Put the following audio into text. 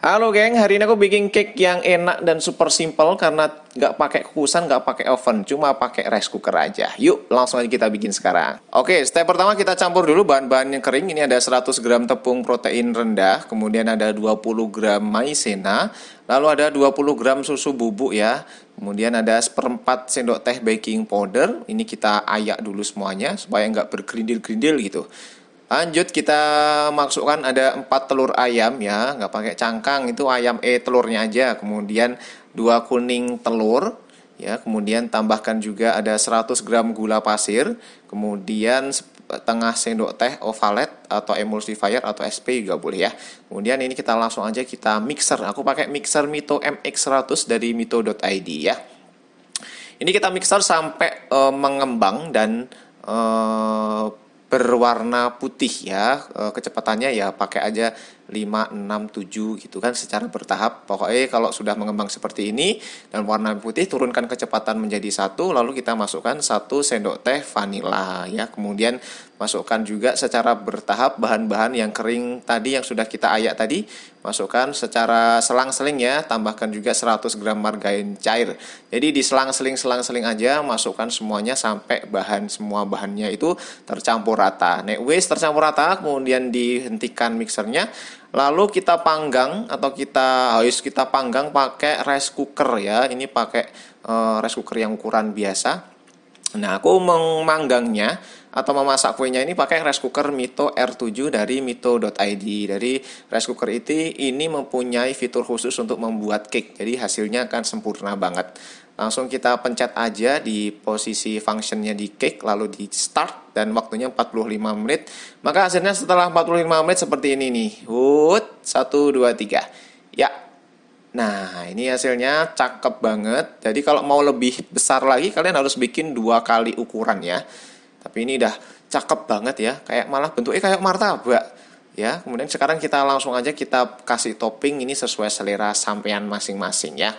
Halo geng, hari ini aku bikin cake yang enak dan super simple karena nggak pakai kukusan, nggak pakai oven, cuma pakai rice cooker aja. Yuk, langsung aja kita bikin sekarang. Oke, step pertama kita campur dulu bahan-bahan yang kering. Ini ada 100 gram tepung protein rendah, kemudian ada 20 gram maizena, lalu ada 20 gram susu bubuk ya. Kemudian ada seperempat sendok teh baking powder. Ini kita ayak dulu semuanya supaya nggak bergerindil-gerindil gitu. Lanjut kita masukkan ada 4 telur ayam ya, nggak pakai cangkang, itu ayam telurnya aja. Kemudian 2 kuning telur ya, kemudian tambahkan juga ada 100 gram gula pasir, kemudian setengah sendok teh ovalet atau emulsifier atau SP juga boleh ya. Kemudian ini kita langsung aja kita mixer. Aku pakai mixer Mito MX100 dari mito.id ya. Ini kita mixer sampai mengembang dan berwarna putih ya. Kecepatannya ya pakai aja 5, 6, 7 gitu kan secara bertahap. Pokoknya kalau sudah mengembang seperti ini dan warna putih, turunkan kecepatan menjadi 1, lalu kita masukkan 1 sendok teh vanila ya. Kemudian masukkan juga secara bertahap bahan-bahan yang kering tadi yang sudah kita ayak tadi, masukkan secara selang-seling ya. Tambahkan juga 100 gram margarin cair. Jadi diselang-seling aja, masukkan semuanya sampai semua bahannya itu tercampur rata. Nek wis tercampur rata, kemudian dihentikan mixernya. Lalu kita panggang atau harus kita panggang pakai rice cooker ya. Ini pakai rice cooker yang ukuran biasa. Nah, aku memanggangnya atau memasak kuenya ini pakai rice cooker Mito R7 dari mito.id. Dari rice cooker ini mempunyai fitur khusus untuk membuat cake. Jadi hasilnya akan sempurna banget. Langsung kita pencet aja di posisi functionnya di cake, lalu di start, dan waktunya 45 menit. Maka hasilnya setelah 45 menit seperti ini nih. 1, 2, 3. Ya. Nah, ini hasilnya cakep banget. Jadi kalau mau lebih besar lagi, kalian harus bikin 2 kali ukuran ya. Tapi ini udah cakep banget ya. Kayak malah bentuknya kayak martabak. Ya, kemudian sekarang kita langsung aja kita kasih topping ini sesuai selera sampean masing-masing ya.